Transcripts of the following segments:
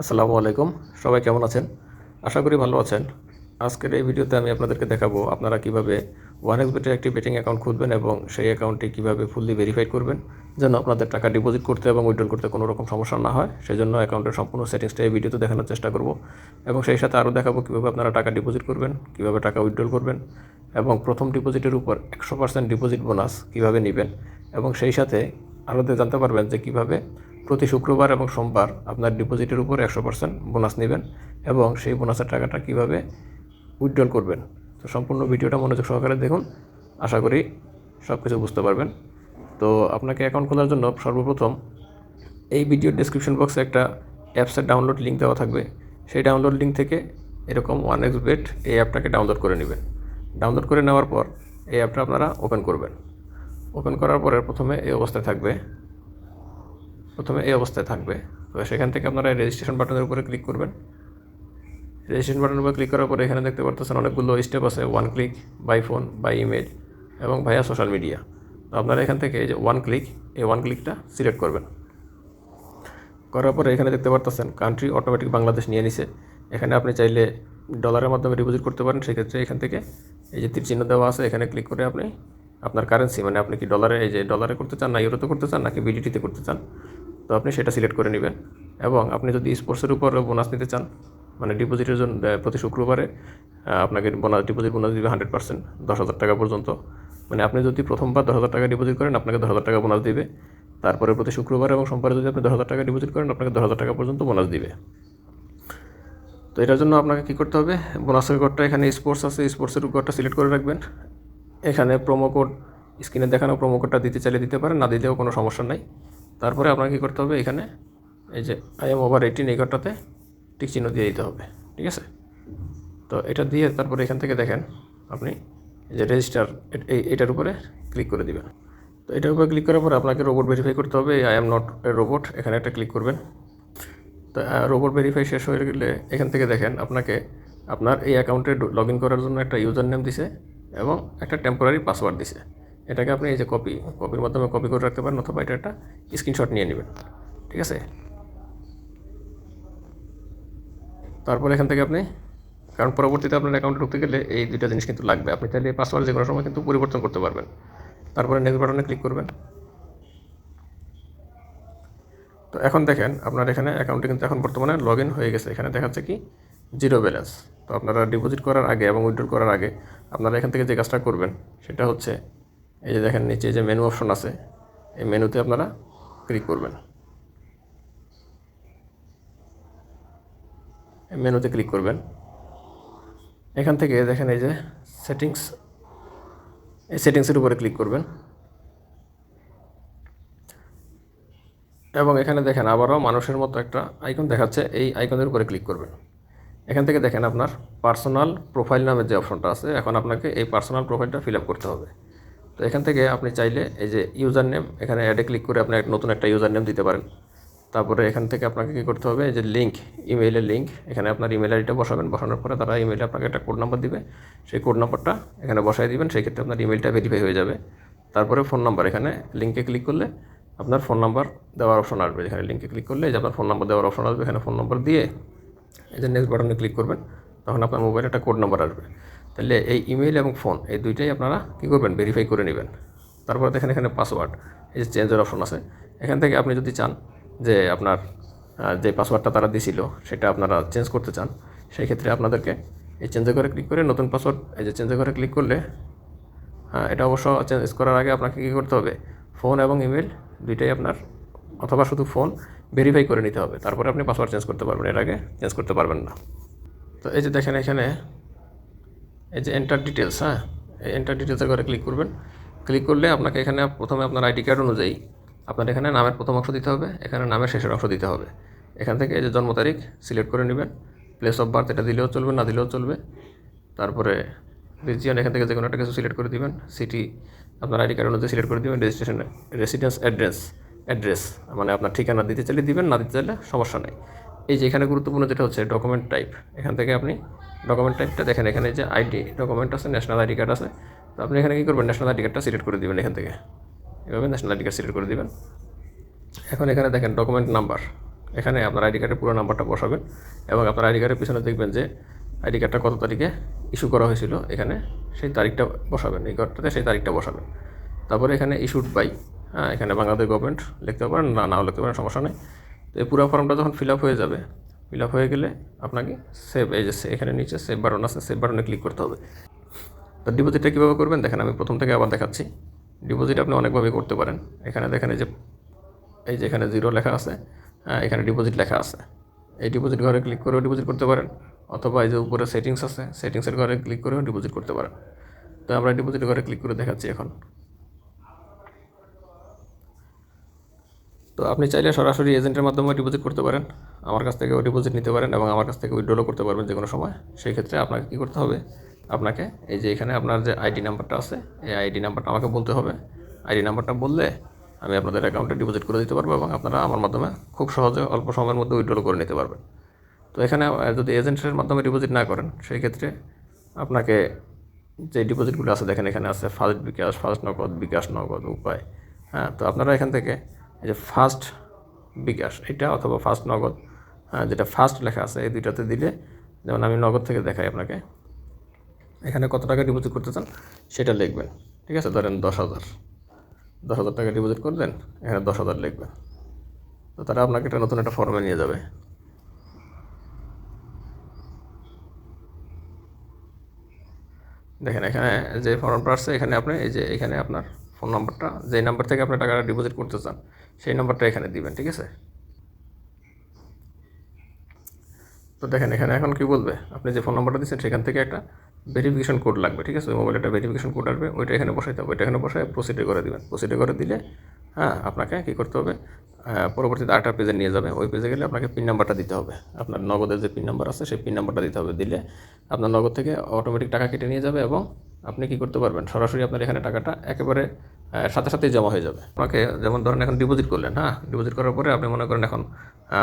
আসসালামু আলাইকুম। সবাই কেমন আছেন? আশা করি ভালো আছেন। আজকের এই ভিডিওতে আমি আপনাদেরকে দেখাবো আপনারা কিভাবে OneXBet এর একটি বেটিং অ্যাকাউন্ট খুলবেন এবং সেই অ্যাকাউন্টটি কিভাবে ফুললি ভেরিফাইড করবেন যেন আপনাদের টাকা ডিপোজিট করতে এবং উইথড্রল করতে কোনো রকম সমস্যা না হয়। সেজন্য অ্যাকাউন্টের সম্পূর্ণ সেটিংসটা এই ভিডিওতে দেখানোর চেষ্টা করব এবং সেই সাথে আরও দেখাবো কীভাবে আপনারা টাকা ডিপোজিট করবেন, কীভাবে টাকা উইথড্রল করবেন এবং প্রথম ডিপোজিটের উপর 100% ডিপোজিট বোনাস কীভাবে নেবেন এবং সেই সাথে আরও জানতে পারবেন যে কীভাবে প্রতি শুক্রবার এবং সোমবার আপনার ডিপোজিটের উপর 100% বোনাস নেবেন এবং সেই বোনাসের টাকাটা কীভাবে উইথড্রল করবেন। তো সম্পূর্ণ ভিডিওটা মনোযোগ সহকারে দেখুন, আশা করি সব কিছু বুঝতে পারবেন। তো আপনাকে অ্যাকাউন্ট খোলার জন্য সর্বপ্রথম এই ভিডিওর ডেসক্রিপশন বক্সে একটা অ্যাপসের ডাউনলোড লিঙ্ক দেওয়া থাকবে। সেই ডাউনলোড লিঙ্ক থেকে এরকম OneXBet এই অ্যাপটাকে ডাউনলোড করে নেবেন। ডাউনলোড করে নেওয়ার পর এই অ্যাপটা আপনারা ওপেন করবেন। ওপেন করার পরে প্রথমে এই অবস্থায় থাকবে। তো সেখান থেকে আপনারা রেজিস্ট্রেশন বাটনের উপরে ক্লিক করবেন। রেজিস্ট্রেশন বাটনের উপরে ক্লিক করার পরে এখানে দেখতে পাচ্ছেন অনেকগুলো স্টেপ আছে, one click, by phone, by email এবং ভাইয়া সোশ্যাল মিডিয়া। তো আপনারা এখান থেকে এই যে ওয়ান ক্লিকটা সিলেক্ট করবেন। করার পরে এখানে দেখতে পাচ্ছেন কান্ট্রি অটোমেটিক বাংলাদেশ নিয়ে নিছে। এখানে আপনি চাইলে ডলারের মাধ্যমে ডিপোজিট করতে পারেন। সেক্ষেত্রে এখান থেকে এই যে তীর চিহ্ন দেওয়া আছে, এখানে ক্লিক করে আপনি আপনার কারেন্সি মানে আপনি কি ডলারে করতে চান, না ইউরোতে করতে চান, নাকি বিডিটিতে করতে চান, তো আপনি সেটা সিলেক্ট করে নেবেন। এবং আপনি যদি স্পোর্টসের উপর বোনাস নিতে চান, মানে ডিপোজিটের জন্য প্রতি শুক্রবারে আপনাকে ডিপোজিট বোনাস দিবে 100%, 10,000 টাকা পর্যন্ত। মানে আপনি যদি প্রথমবার 10,000 টাকা ডিপোজিট করেন আপনাকে 10,000 টাকা বোনাস দিবে। তারপরে প্রতি শুক্রবার এবং সোমবারে যদি আপনি 10,000 টাকা ডিপোজিট করেন আপনাকে 10,000 টাকা পর্যন্ত বোনাস দিবে। তো এটার জন্য আপনাকে কী করতে হবে, বোনাসের কোডটা এখানে স্পোর্টস আছে, স্পোর্টসের কোডটা সিলেক্ট করে রাখবেন। এখানে প্রোমো কোড, স্ক্রিনে দেখানো প্রোমো কোডটা দিতে চাইলে দিতে পারেন, না দিলেও কোনো সমস্যা নাই। তারপরে আপনাকে কী করতে হবে, এখানে এই যে আই এম ওভার 18 এই ঘরটাতে টিক চিহ্ন দিয়ে দিতে হবে, ঠিক আছে? তো এটা দিয়ে তারপরে এখান থেকে দেখেন আপনি এই যে রেজিস্টার, এটার উপরে ক্লিক করে দিবেন। তো এটার উপরে ক্লিক করার পরে আপনাকে রোবট ভেরিফাই করতে হবে, I am not a robot, এখানে একটা ক্লিক করবেন। তো রোবট ভেরিফাই শেষ হয়ে গেলে এখান থেকে দেখেন আপনাকে আপনার এই অ্যাকাউন্টে লগ ইন করার জন্য একটা ইউজার নেম দিছে এবং একটা টেম্পোরারি পাসওয়ার্ড দিছে। এটাকে আপনি এই যে কপির মাধ্যমে কপি করে রাখতে পারেন, অথবা এটা একটা স্ক্রিনশট নিয়ে নেবেন, ঠিক আছে? তারপর এখান থেকে আপনি, কারণ পরবর্তীতে আপনার অ্যাকাউন্টে ঢুকতে গেলে এই দুইটা জিনিস কিন্তু লাগবে, আপনি চাইলে পাসওয়ার্ড যে কোনো সময় কিন্তু পরিবর্তন করতে পারবেন। তারপরে নেক্সট বাটনে ক্লিক করবেন। তো এখন দেখেন আপনার এখানে অ্যাকাউন্টে কিন্তু এখন বর্তমানে লগ ইন হয়ে গেছে। এখানে দেখাচ্ছে কি জিরো ব্যালেন্স। তো আপনারা ডিপোজিট করার আগে এবং উইথড্রল করার আগে আপনারা এখান থেকে যে কাজটা করবেন সেটা হচ্ছে এই যে দেখেন নিচে যে মেনু অপশন আছে, এই মেনুতে আপনারা ক্লিক করবেন। এই মেনুতে ক্লিক করবেন। এখান থেকে দেখেন এই যে সেটিংসের উপরে ক্লিক করবেন এবং এখানে দেখেন আবারও মানুষের মতো একটা আইকন দেখাচ্ছে, এই আইকনের উপরে ক্লিক করবেন। এখান থেকে দেখেন আপনার পার্সোনাল প্রোফাইল নামের যে অপশনটা আছে, এখন আপনাকে এই পার্সোনাল প্রোফাইলটা ফিল আপ করতে হবে। তো এখান থেকে আপনি চাইলে এই যে ইউজার নেম, এখানে অ্যাডে ক্লিক করে আপনি নতুন একটা ইউজার নেম দিতে পারেন। তারপরে এখান থেকে আপনাকে কী করতে হবে, এই যে ইমেইলের লিঙ্ক, এখানে আপনার ইমেল আইডিটা বসাবেন। বসানোর পরে তারা ইমেইলে আপনাকে একটা কোড নাম্বার দিবে, সেই কোড নাম্বারটা এখানে বসাই দিবেন। সেই ক্ষেত্রে আপনার ইমেইলটা ভেরিফাই হয়ে যাবে। তারপরে ফোন নাম্বার, এখানে লিঙ্কে ক্লিক করলে আপনার ফোন নাম্বার দেওয়ার অপশন আসবে। এখানে লিঙ্কে ক্লিক করলে যে আপনার ফোন নাম্বার দেওয়ার অপশন আসবে, এখানে ফোন নাম্বার দিয়ে এই যে নেক্সট বাটনে ক্লিক করবেন। তখন আপনার মোবাইলে একটা কোড নাম্বার আসবে। তাহলে এই ইমেইল এবং ফোন এই দুইটাই আপনারা কী করবেন, ভেরিফাই করে নেবেন। তারপরে দেখেন এখানে পাসওয়ার্ড, এই যে চেঞ্জের অপশন আছে। এখান থেকে আপনি যদি চান যে আপনার যে পাসওয়ার্ডটা তারা দিছিল সেটা আপনারা চেঞ্জ করতে চান, সেই ক্ষেত্রে আপনাদেরকে এই চেঞ্জে করে ক্লিক করে নতুন পাসওয়ার্ড, এই যে চেঞ্জে করে ক্লিক করলে এটা অবশ্য চেঞ্জ করার আগে আপনাকে কী করতে হবে, ফোন এবং ইমেল দুইটাই আপনার, অথবা শুধু ফোন ভেরিফাই করে নিতে হবে। তারপরে আপনি পাসওয়ার্ড চেঞ্জ করতে পারবেন, এর আগে চেঞ্জ করতে পারবেন না। তো এই যে দেখেন এখানে এই যে এন্টার ডিটেলস, এই এন্টার ডিটেলসের করে ক্লিক করবেন। ক্লিক করলে আপনাকে এখানে প্রথমে আপনার আইডি কার্ড অনুযায়ী আপনার এখানে নামের প্রথম অংশ দিতে হবে, এখানে নামের শেষের অংশ দিতে হবে। এখান থেকে এই যে জন্ম তারিখ সিলেক্ট করে নেবেন। প্লেস অফ বার্থ এটা দিলেও চলবে, না দিলেও চলবে। তারপরে রিজিয়ন, এখান থেকে যে কোনো একটা কিছু সিলেক্ট করে দিবেন। সিটি আপনার আইডি কার্ড অনুযায়ী সিলেক্ট করে দেবেন। রেসিডেন্স অ্যাড্রেস মানে আপনার ঠিকানা দিতে চাইলে দিবেন, না দিতে চাইলে সমস্যা নেই। এই যে এখানে গুরুত্বপূর্ণ যেটা হচ্ছে ডকুমেন্ট টাইপ, এখান থেকে আপনি ডকুমেন্ট টাইপটা দেখেন, এখানে যে আইডি ডকুমেন্ট আছে, ন্যাশনাল আইডি কার্ড আছে। তো আপনি এখানে কী করবেন, ন্যাশনাল আইডি কার্ডটা সিলেক্ট করে দেবেন। এখান থেকে এভাবে ন্যাশনাল আইডি কার্ড সিলেক্ট করে দেবেন। এখন এখানে দেখেন ডকুমেন্ট নাম্বার, এখানে আপনার আইডি কার্ডের পুরো নাম্বারটা বসাবেন এবং আপনার আইডি কার্ডের পিছনে দেখবেন যে আইডি কার্ডটা কত তারিখে ইস্যু করা হয়েছিল, এখানে সেই তারিখটা বসাবেন, এই ঘরটাতে সেই তারিখটা বসাবেন। তারপরে এখানে ইস্যুড বাই, এখানে বাংলাদেশ গভর্নমেন্ট লিখতে পারেন, নাও লিখতে পারেন, সমস্যা নেই। তো এই পুরো ফর্মটা যখন ফিল আপ হয়ে যাবে, ফিল আপ হয়ে গেলে আপনাকে সেভ, এই যে এখানে নিচে সেভ বাটন আছে, সেভ বাটনে ক্লিক করতে হবে। তো ডিপোজিটটা কীভাবে করবেন দেখেন, আমি প্রথম থেকে আবার দেখাচ্ছি। ডিপোজিট আপনি অনেকভাবে করতে পারেন। এখানে দেখেন এই যে এখানে 0 লেখা আছে, এখানে ডিপোজিট লেখা আছে, এই ডিপোজিট ঘরে ক্লিক করেও ডিপোজিট করতে পারেন, অথবা এই যে উপরে সেটিংস আছে, সেটিংসের ঘরে ক্লিক করেও ডিপোজিট করতে পারেন। তো আমরা ডিপোজিট ঘরে ক্লিক করে দেখাচ্ছি এখন। তো আপনি চাইলে সরাসরি এজেন্টের মাধ্যমে ডিপোজিট করতে পারেন, আমার কাছ থেকেও ডিপোজিট নিতে পারেন এবং আমার কাছ থেকে উইথড্রও করতে পারবেন যে কোনো সময়। সেই ক্ষেত্রে আপনাকে কী করতে হবে, আপনাকে এই যে এখানে আপনার যে আইডি নাম্বারটা আছে, এই আইডি নাম্বারটা আমাকে বলতে হবে। আইডি নাম্বারটা বললে আমি আপনাদের অ্যাকাউন্টে ডিপোজিট করে দিতে পারবো এবং আপনারা আমার মাধ্যমে খুব সহজে অল্প সময়ের মধ্যে উইথড্র করে নিতে পারবেন। তো এখানে যদি এজেন্টের মাধ্যমে ডিপোজিট না করেন, সেই ক্ষেত্রে আপনাকে যে ডিপোজিটগুলো আছে দেখেন, এখানে আছে ফার্স্ট বিকাশ, ফার্স্ট নগদ, বিকাশ নগদ, উপায়। তো আপনারা এখান থেকে এই যে ফার্স্ট বিকাশ এটা অথবা ফার্স্ট নগদ, যেটা ফার্স্ট লেখা আছে, এই দুইটাতে দিলে, যেমন আমি নগদ থেকে দেখাই আপনাকে, এখানে কত টাকা ডিপোজিট করতে চান সেটা লিখবেন। ঠিক আছে, ধরেন 10,000 টাকা ডিপোজিট করবেন, এখানে 10,000 লিখবেন। তো তারা আপনাকে একটা নতুন একটা ফর্মে নিয়ে যাবে। দেখেন এখানে যে ফর্মটা আসছে, এখানে আপনি এই যে এখানে আপনার ফোন নাম্বারটা, যে নাম্বার থেকে আপনি টাকাটা ডিপোজিট করতে চান সেই নাম্বারটা এখানে দিবেন। ঠিক আছে, তো দেখেন এখানে এখন কি বলবে, আপনি যে ফোন নাম্বারটা দিচ্ছেন সেখান থেকে একটা ভেরিফিকেশন কোড লাগবে। ঠিক আছে, ওই মোবাইলে একটা ভেরিফিকেশন কোড আসবে, ওইটা এখানে বসাইতে হবে, ওইটা এখানে বসায় প্রসিডে করে দিবেন। প্রসিডে করে দিলে আপনাকে কী করতে হবে, পরবর্তীতে আরেকটা পেজে নিয়ে যাবে। ওই পেজে গেলে আপনাকে পিন নাম্বারটা দিতে হবে, আপনার নগদের যে পিন নাম্বার আছে সেই পিন নাম্বারটা দিতে হবে। দিলে আপনার নগদ থেকে অটোমেটিক টাকা কেটে নিয়ে যাবে এবং আপনি কী করতে পারবেন, সরাসরি আপনার এখানে টাকাটা একেবারে সাথে সাথেই জমা হয়ে যাবে। আপনাকে যেমন ধরেন এখন ডিপোজিট করলেন, ডিপোজিট করার পরে আপনি মনে করেন এখন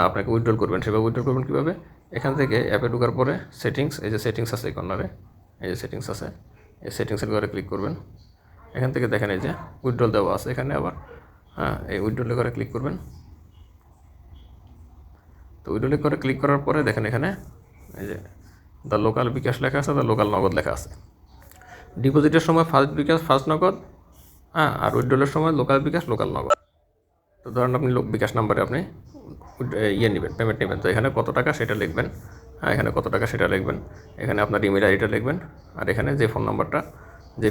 আপনাকে উইথড্রল করবেন। সেভাবে উইথড্রল করবেন কীভাবে, এখান থেকে অ্যাপে ঢোকার পরে সেটিংস, এই যে সেটিংস আছে এই কর্নারে, এই যে সেটিংস আছে, এই সেটিংসের ঘরে ক্লিক করবেন। এখান থেকে দেখেন এই যে উইথড্রল দেওয়া আছে এখানে আবার, এই উইথড্রলের ঘরে ক্লিক করবেন। তো উইথড্রলের ঘরে ক্লিক করার পরে দেখেন এখানে এই যে দ্য লোকাল বিকাশ লেখা আছে, দ্য লোকাল নগদ লেখা আছে। ডিপোজিটের সময় ফার্স্ট বিকাশ, ফার্স্ট নগদ, আর উইথড্রলের সময় লোকাল বিকাশ, লোকাল নগদ। তো ধরেন আপনি বিকাশ নাম্বারে আপনি নেবেন, পেমেন্ট নেবেন। তো এখানে কত টাকা সেটা লিখবেন, এখানে কত টাকা সেটা লিখবেন, এখানে আপনার ইমেল আইডিটা লিখবেন, আর এখানে যে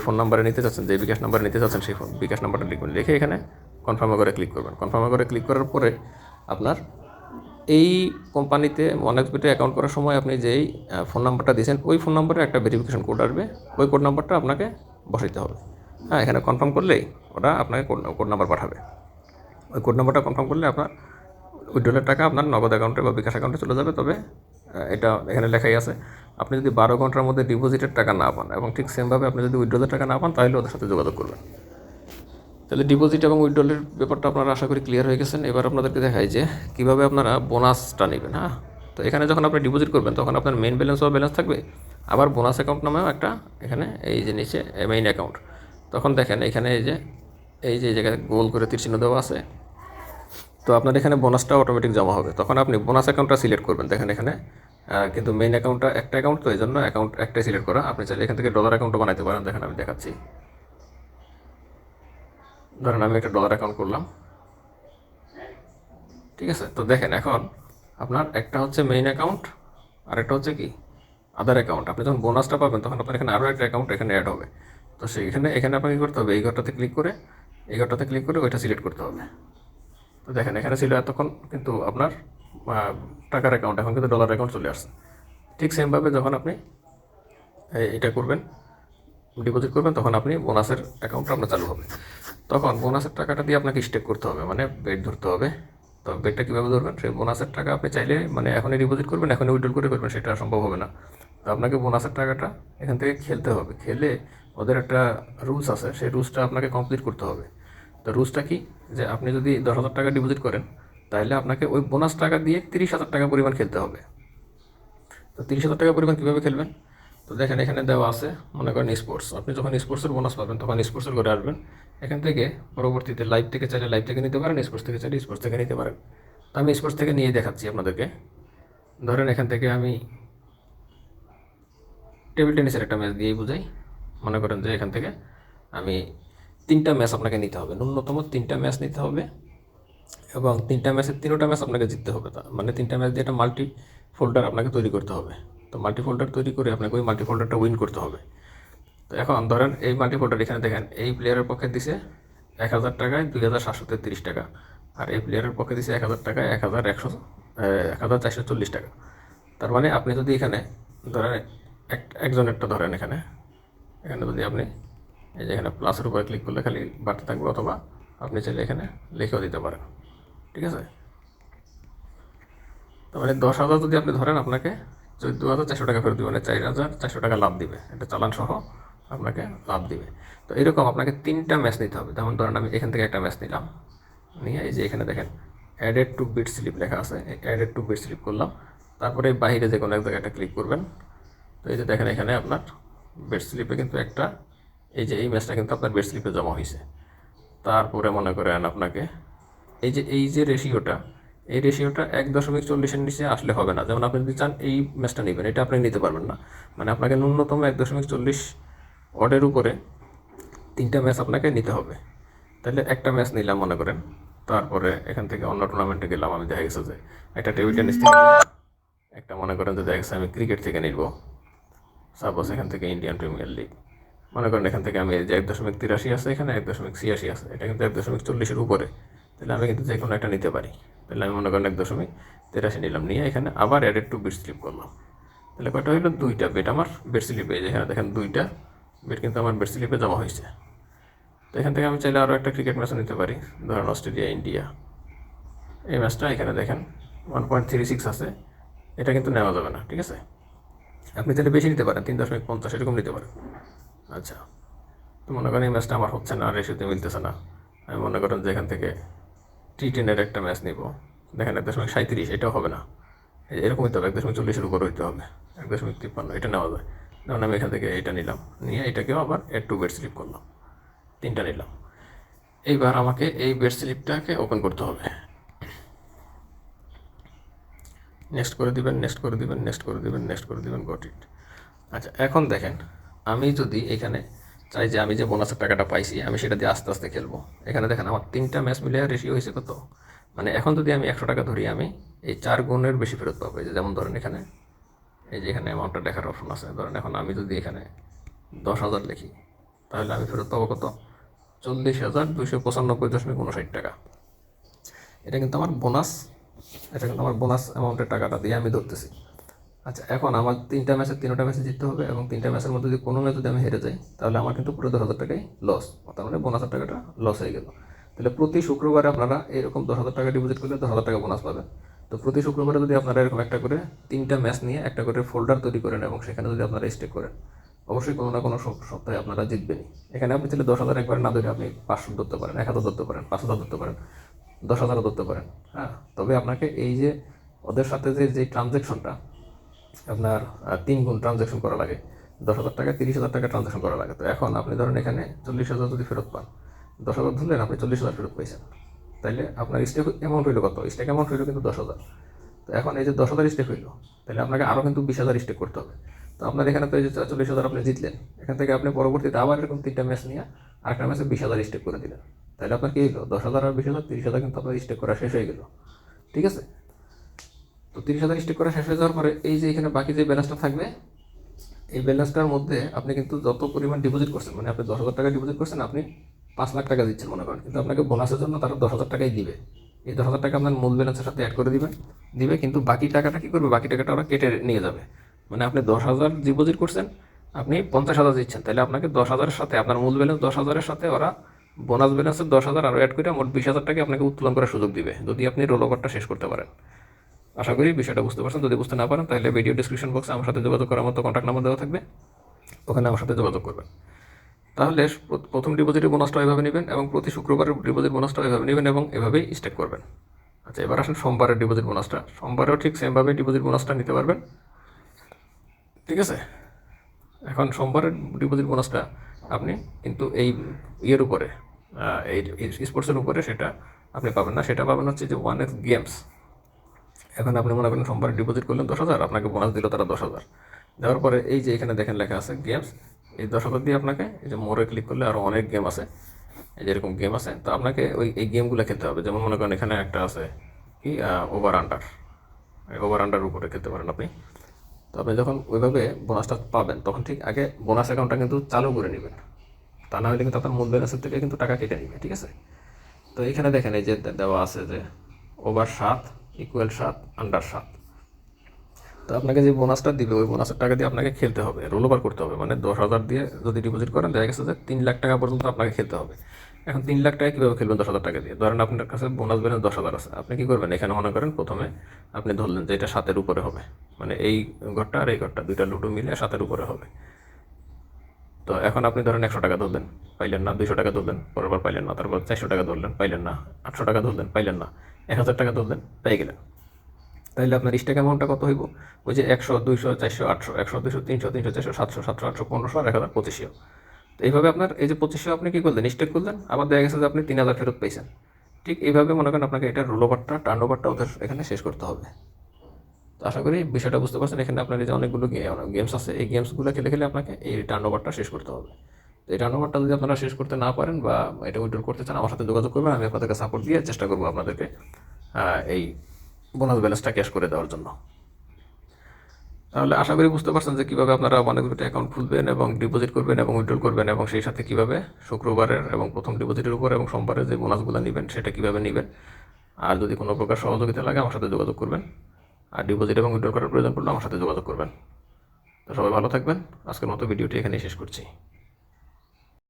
ফোন নাম্বারে নিতে চাচ্ছেন, যে বিকাশ নাম্বারে নিতে চাচ্ছেন সেই বিকাশ নাম্বারটা লিখবেন। লিখে এখানে কনফার্ম করে ক্লিক করবেন। কনফার্ম করে ক্লিক করার পরে আপনার এই কোম্পানিতে মনেক্সবিটে অ্যাকাউন্ট করার সময় আপনি যেই ফোন নাম্বারটা দিয়েছেন ওই ফোন নাম্বারে একটা ভেরিফিকেশন কোড আসবে, ওই কোড নাম্বারটা আপনাকে বসাইতে হবে। এখানে কনফার্ম করলেই ওরা আপনাকে কোড নাম্বার পাঠাবে। ওই কোড নাম্বারটা কনফার্ম করলে আপনার উইথড্রলের টাকা আপনার নগদ অ্যাকাউন্টে বা বিকাশ অ্যাকাউন্টে চলে যাবে। তবে এটা এখানে লেখাই আছে, আপনি যদি 12 ঘন্টার মধ্যে ডিপোজিটের টাকা না পান এবং ঠিক সেমভাবে আপনি যদি উইথড্রলের টাকা না পান, তাহলে ওদের সাথে যোগাযোগ করবেন। তাহলে ডিপোজিট এবং উইথড্রলের ব্যাপারটা আপনারা আশা করি ক্লিয়ার হয়ে গেছেন। এবার আপনাদেরকে দেখাই যে কীভাবে আপনারা বোনাসটা নেবেন। তো এখানে যখন আপনি ডিপোজিট করবেন তখন আপনার মেইন ব্যালেন্স বা ব্যালেন্স থাকবে, আবার বোনাস অ্যাকাউন্ট নামেও একটা এখানে এই যে নিচে মেইন অ্যাকাউন্ট। তখন দেখেন এখানে এই যে জায়গায় গোল করে তীর চিহ্ন দেওয়া আছে, তো আপনার এখানে বোনাসটা অটোমেটিক জমা হবে। তখন আপনি বোনাস অ্যাকাউন্টটা সিলেক্ট করবেন। দেখেন এখানে কিন্তু মেইন অ্যাকাউন্টটা একটা অ্যাকাউন্ট, তো এই জন্য অ্যাকাউন্ট একটাই সিলেক্ট করা। আপনি চাইলে এখান থেকে ডলার অ্যাকাউন্টও বানাইতে পারেন। দেখেন আমি দেখাচ্ছি, ধরেন আমি একটা ডলার অ্যাকাউন্ট করলাম। ঠিক আছে, তো দেখেন এখন আপনার একটা হচ্ছে মেইন অ্যাকাউন্ট আর একটা হচ্ছে কি আদার অ্যাকাউন্ট। আপনি যখন বোনাসটা পাবেন তখন আপনার এখানে আরও একটা অ্যাকাউন্ট এখানে অ্যাড হবে। তো এখানে আপনাকে কী করতে হবে, এই ঘরটাতে ক্লিক করে ওইটা সিলেক্ট করতে হবে। তো দেখেন এখানে ছিল এতক্ষণ কিন্তু আপনার টাকার অ্যাকাউন্ট, এখন কিন্তু ডলার অ্যাকাউন্ট চলে আসছে। ঠিক সেমভাবে যখন আপনি এটা করবেন, ডিপোজিট করবেন, তখন আপনি বোনাসের অ্যাকাউন্টটা আপনার চালু হবে। তখন বোনাসের টাকাটা দিয়ে আপনাকে স্টেক করতে হবে, মানে বেড ধরতে হবে। তো বেডটা কীভাবে ধরবেন, সেই বোনাসের টাকা আপনি চাইলে মানে এখনই ডিপোজিট করবেন, এখনই উইথড্রল করে করবেন, সেটা সম্ভব হবে না। তো আপনাকে বোনাসের টাকাটা এখান থেকে খেলতে হবে। খেলে ওদের একটা রুলস আছে, সেই রুলসটা আপনাকে কমপ্লিট করতে হবে। তো রুলসটা কি, যে আপনি যদি 10,000 টাকা ডিপোজিট করেন তাহলে আপনাকে ওই বোনাস টাকা দিয়ে 30,000 টাকা পরিমাণ খেলতে হবে। তো 30,000 টাকা পরিমাণ কীভাবে খেলবেন, তো দেখেন এখানে দেওয়া আছে, মনে করেন স্পোর্টস। আপনি যখন স্পোর্টসের বোনাস পাবেন তখন স্পোর্টসের ঘরে আসবেন। এখান থেকে পরবর্তীতে লাইভ থেকে চাইলে লাইভ থেকে নিতে পারেন, স্পোর্টস থেকে চাইলে স্পোর্টস থেকে নিতে পারেন। তো আমি স্পোর্টস থেকে নিয়ে দেখাচ্ছি আপনাদেরকে। ধরেন এখান থেকে আমি টেবিল টেনিসের একটা ম্যাচ দিয়েই বুঝাই। মনে করেন যে এখান থেকে আমি 3টা ম্যাচ আপনাকে নিতে হবে, ন্যূনতম 3টা ম্যাচ নিতে হবে, এবং 3টা ম্যাচের 3টা ম্যাচ আপনাকে জিততে হবে। মানে 3টা ম্যাচ দিয়ে একটা মাল্টি ফোল্ডার আপনাকে তৈরি করতে হবে। তো মাল্টি ফোল্ডার তৈরি করে আপনাকে ওই মাল্টি ফোল্ডারটা উইন করতে হবে। তো এখন ধরেন এই মাল্টি ফোল্ডার এখানে দেখেন, এই প্লেয়ারের পক্ষে দিছে 1000 টাকায় 2733 টাকা, আর এই প্লেয়ারের পক্ষে দিছে 1000 টাকায় 1440 টাকা। তার মানে আপনি যদি এখানে ধরেন একজনেরটা ধরেন, এখানে যদি আপনি এই যে এখানে প্লাসের উপরে ক্লিক করলে খালি বাড়তে থাকবে, অথবা আপনি চাইলে এখানে লিখেও দিতে পারেন। ঠিক আছে, তার মানে 10,000 যদি আপনি ধরেন, আপনাকে 14,400 টাকা ফেরত দিবে, মানে 4,400 টাকা লাভ দিবে, এটা চালান সহ আপনাকে লাভ দিবে। তো এরকম আপনাকে 3টা ম্যাচ নিতে হবে। যেমন ধরেন আমি এখান থেকে একটা ম্যাচ নিলাম, নিয়ে এই যে এখানে দেখেন অ্যাডেড টু বিট স্লিপ লেখা আছে, অ্যাডেড টু বিট স্লিপ করলাম। তারপরে বাইরে যে কোনো এক জায়গায় একটা ক্লিক করবেন। তো এই যে দেখেন এখানে আপনার বেড স্লিপে কিন্তু একটা, এই ম্যাচটা কিন্তু আপনার বেড স্লিপে জমা হয়েছে। তারপরে মনে করেন আপনাকে এই যে রেশিওটা, এই রেশিওটা 1.40-এর নিচে আসলে হবে না। যেমন আপনি যদি চান এই ম্যাচটা নেবেন, এটা আপনি নিতে পারবেন না। মানে আপনাকে ন্যূনতম 1.40 অডের উপরে 3টা ম্যাচ আপনাকে নিতে হবে। তাহলে একটা ম্যাচ নিলাম মনে করেন, তারপরে এখান থেকে অন্য টুর্নামেন্টে গেলাম, আমি দেখা গেছে যে একটা টেবিল টেনিস থেকে নিলাম, একটা মনে করেন যে দেখা গেছে আমি ক্রিকেট থেকে নিব, সাপোজ এখান থেকে ইন্ডিয়ান প্রিমিয়ার লিগ। মনে করেন এখান থেকে আমি যে 1.83 আছে, এখানে 1.86 আছে, এটা কিন্তু 1.40-এর উপরে। তাহলে আমি কিন্তু যে কোনো একটা নিতে পারি। তাহলে আমি মনে করেন 1.83 নিলাম, নিয়ে এখানে আবার অ্যাডেড টু বেট স্লিপ করলাম। তাহলে কয়টা হইলো? 2টা বেট আমার বেট স্লিপে, যেখানে দেখেন 2টা বেট কিন্তু আমার বেট স্লিপে জমা হয়েছে। তো এখান থেকে আমি চাইলে আরও একটা ক্রিকেট ম্যাচও নিতে পারি, ধরেন অস্ট্রেলিয়া ইন্ডিয়া। এই ম্যাচটা এখানে দেখেন 1.36 আছে, এটা কিন্তু নেওয়া যাবে না। ঠিক আছে, আপনি চাইলে বেশি নিতে পারেন, 3.50 এরকম নিতে পারেন। আচ্ছা, তো মনে করেন এই ম্যাচটা আমার হচ্ছে না, রেশিওতে মিলতেছে না। আমি মনে করেন যে এখান থেকে T10-এর একটা ম্যাচ নিব, দেখেন 1.37, এটাও হবে না, এরকম হইতে হবে 1.40-এর উপর হইতে হবে, 1.53, এটা নেওয়া যায়। যেমন আমি এখান থেকে এটা নিলাম, নিয়ে এটাকেও আবার অ্যাড টু বেড স্লিপ করলাম, 3টা নিলাম। এইবার আমাকে এই বেড স্লিপটাকে ওপেন করতে হবে। নেক্সট করে দিবেন, নেক্সট করে দিবেন, নেক্সট করে দিবেন, নেক্সট করে দিবেন, গট ইট। আচ্ছা, এখন দেখেন আমি যদি এখানে চাই যে আমি যে বোনাসের টাকাটা পাইছি আমি সেটা দিয়ে আস্তে আস্তে খেলবো, এখানে দেখেন আমার 3টা ম্যাচ মিলে রেশিও হয়েছে কত, মানে এখন যদি আমি 100 টাকা ধরি, আমি এই 4 গুণের বেশি ফেরত পাবো। এই যে যেমন ধরেন এখানে এই যে এখানে অ্যামাউন্টটা দেখার অপশন আছে, ধরেন এখন আমি যদি এখানে 10,000 লিখি, তাহলে আমি ফেরত পাবো কত? 40,295.59 টাকা। এটা কিন্তু আমার বোনাস, এটা কিন্তু আমার বোনাস অ্যামাউন্টের টাকাটা দিয়ে আমি ধরতেছি। আচ্ছা, এখন আমার 3টা ম্যাচের 3টা ম্যাচে জিততে হবে, এবং 3টা ম্যাচের মধ্যে যদি কোনো ম্যাচ যদি আমি হেরে যাই, তাহলে আমার কিন্তু পুরো 10,000 টাকাই লস, তার মানে বোনাসের টাকাটা লস হয়ে গেল। তাহলে প্রতি শুক্রবারে আপনারা এরকম 10,000 টাকা ডিপোজিট করলে 10,000 টাকা বোনাস পাবেন। তো প্রতি শুক্রবারে যদি আপনারা এরকম একটা করে 3টা ম্যাচ নিয়ে একটা করে ফোল্ডার তৈরি করেন, এবং সেখানে যদি আপনারা স্টেক করেন, অবশ্যই কোনো না কোনো সপ্তাহে আপনারা জিতবেনই। এখানে আপনি তাহলে 10,000 একবার না ধরে আপনি 500 ধরতে পারেন, 1,000 ধরতে পারেন, 5,000 ধরতে পারেন, 10,000 ধরতে পারেন। হ্যাঁ, তবে আপনাকে এই যে ওদের সাথে যে ট্রানজ্যাকশনটা আপনার 3 গুণ ট্রানজ্যাকশন করা লাগে, 10,000 টাকা 30,000 টাকা ট্রানজ্যাকশন করা লাগে। তো এখন আপনি ধরেন এখানে 40,000 যদি ফেরত পান, 10,000 ধরলেন, আপনি 40,000 ফেরত পাইছেন, তাইলে আপনার স্টেক অ্যামাউন্ট হইলো কত? স্টেক অ্যামাউন্ট হইলো কিন্তু 10,000। তো এখন এই যে 10,000 স্টেক হইলো, তাহলে আপনাকে আরও কিন্তু 20,000 স্টেক করতে হবে। তো আপনার এখানে তো এই যে 40,000 আপনি জিতলেন, এখান থেকে আপনি পরবর্তীতে আবার এরকম 3টা ম্যাচ নিয়ে আরেকটা ম্যাচে 20,000 স্টেক করে দিলেন, তাহলে আপনার কি হলো? 10,000 আর 20,000, 30,000 কিন্তু আপনার স্টেক করা শেষ হয়ে গেল। ঠিক আছে, তো 30,000 স্টেক করা শেষ হয়ে যাওয়ার পরে এই যে এখানে বাকি যে ব্যালেন্সটা থাকবে, এই ব্যালেন্সটার মধ্যে আপনি কিন্তু যত পরিমাণ ডিপোজিট করছেন, মানে আপনি 10,000 টাকা ডিপোজিট করছেন, আপনি 5 লাখ টাকা দিচ্ছেন মনে করেন, কিন্তু আপনাকে বোনাসের জন্য তারা 10,000 টাকাই দিবে। এই 10,000 টাকা আপনার মূল ব্যালেন্সের সাথে অ্যাড করে দিবে, কিন্তু বাকি টাকাটা কী করবে? বাকি টাকাটা ওরা কেটে নিয়ে যাবে। মানে আপনি 10,000 ডিপোজিট করছেন, আপনি 50,000 দিচ্ছেন, তাহলে আপনাকে 10,000-এর সাথে আপনার মূল ব্যালেন্স 10,000-এর সাথে ওরা বোনাস ব্যালেন্সের 10,000 আরও অ্যাড করে মোট 20,000 টাকা আপনাকে উত্তোলন করার সুযোগ দিবে, যদি আপনি রোল ওভারটা শেষ করতে পারেন। আশা করি বিষয়টা বুঝতে পারছেন। যদি বুঝতে না পারেন, তাহলে ভিডিও ডিসক্রিপশন বক্সে আমার সাথে যোগাযোগ করার মতো কন্ট্যাক্ট নাম্বার দেওয়া থাকবে, ওখানে আমার সাথে যোগাযোগ করবেন। তাহলে প্রথম ডিপোজিটের বোনাসটা এভাবে নেবেন, এবং প্রতি শুক্রবারের ডিপোজিট বোনাসটা এভাবে নেবেন, এবং এভাবেই স্টেক করবেন। আচ্ছা, এবার আসেন সোমবারের ডিপোজিট বোনাসটা। সোমবারেও ঠিক সেমভাবে ডিপোজিট বোনাসটা নিতে পারবেন। ঠিক আছে, এখন সোমবারের ডিপোজিট বোনাসটা আপনি কিন্তু এই ইয়ের উপরে, এই স্পোর্টসের উপরে সেটা আপনি পাবেন না, সেটা পাবেন হচ্ছে যে 1x গেমস। এখন আপনি মনে করেন সোমবার ডিপোজিট করলেন 10,000, আপনাকে বোনাস দিল তারা 10,000। দেওয়ার পরে এই যে এখানে দেখেন লেখা আছে গেমস, এই 10,000 দিয়ে আপনাকে এই যে মোড়ে ক্লিক করলে আরও অনেক গেম আছে, এই যে এরকম গেম আছে। তো আপনাকে এই গেমগুলো খেলতে হবে। যেমন মনে করেন এখানে একটা আছে কি ওভার আন্ডার, ওভার আন্ডার উপরে খেলতে পারেন আপনি। তো আপনি যখন ওইভাবে বোনাসটা পাবেন তখন ঠিক আগে বোনাস অ্যাকাউন্টটা কিন্তু চালু করে নেবেন, তা না হলে কিন্তু আপনার মূল ব্যালেন্সের থেকে কিন্তু টাকা কেটে নেবে, ঠিক আছে। তো এখানে দেখেন এই যে দেওয়া আছে যে ওভার 7 ইকুয়াল 7 আন্ডার 7। তো আপনাকে যে বোনাসটা দিবে ওই বোনাসের টাকা দিয়ে আপনাকে খেলতে হবে, রোল ওভার করতে হবে। মানে 10,000 দিয়ে যদি ডিপোজিট করেন দেখা গেছে যে 3 লাখ টাকা পর্যন্ত আপনাকে খেলতে হবে। এখন 3 লাখ টাকা কীভাবে খেলবেন 10,000 টাকা দিয়ে? ধরেন আপনার কাছে বোনাস ব্যালেন্স 10,000 আছে, আপনি কী করবেন? এখানে মনে করেন প্রথমে আপনি ধরলেন যে এটা 7-এর উপরে হবে, মানে এই ঘরটা আর এই ঘরটা দুইটা লুডো মিলে 7-এর উপরে হবে। তো এখন আপনি ধরেন 100 টাকা ধরলেন, পাইলেন না। 200 টাকা ধরলেন, পরের বার পাইলেন না। তারপর 400 টাকা ধরলেন, পাইলেন না। 800 টাকা ধরলেন, পাইলেন না। 1,000 টাকা ধরলেন, পেয়ে গেলেন। তাইলে আপনার স্টেক অ্যামাউন্টটা কত হইব? ওই যে 100, 200, 400, 800, 100, 200, 300, 300, 400, 700, 700, 800, 1500 আর 1000, 2500। তো এইভাবে আপনার এই যে 2500 আপনি কী করলেন? স্টেক করলেন, আবার দেখা গেছে যে আপনি 3000 ফেরত পাইছেন। ঠিক এইভাবে মনে করেন আপনাকে এটা রোল ওভারটা, টার্ন ওভারটা ওদের এখানে শেষ করতে হবে। তো আশা করি বিষয়টা বুঝতে পারছেন। এখানে আপনার এই যে অনেকগুলো গেমস আছে, এই গেমসগুলো খেলে খেলে আপনাকে এই টার্ন ওভারটা শেষ করতে হবে। তো এই টার্ন ওভারটা যদি আপনারা শেষ করতে না পারেন বা এটা উইথড্র করতে চান, আমার সাথে যোগাযোগ করবেন। আমি আপনাদেরকে সাপোর্ট দিয়ে চেষ্টা করবো আপনাদেরকে এই বোনাস ব্যালেন্সটা ক্যাশ করে দেওয়ার জন্য। তাহলে আশা করি বুঝতে পারছেন যে কীভাবে আপনারা অনেকগুলো অ্যাকাউন্ট খুলবেন এবং ডিপোজিট করবেন এবং উইথড্র করবেন, এবং সেই সাথে কীভাবে শুক্রবারের এবং প্রথম ডিপোজিটের উপর এবং সোমবারে যে বোনাসগুলো নেবেন সেটা কীভাবে নেবেন। আর যদি কোনো প্রকার সহযোগিতা লাগে আমার সাথে যোগাযোগ করবেন। আর ডিপোজিট এবং উইথড্র করার প্রয়োজন পড়লে আমার সাথে যোগাযোগ করবেন। তো সবাই ভালো থাকবেন। আজকের মতো ভিডিওটি এখানেই শেষ করছি।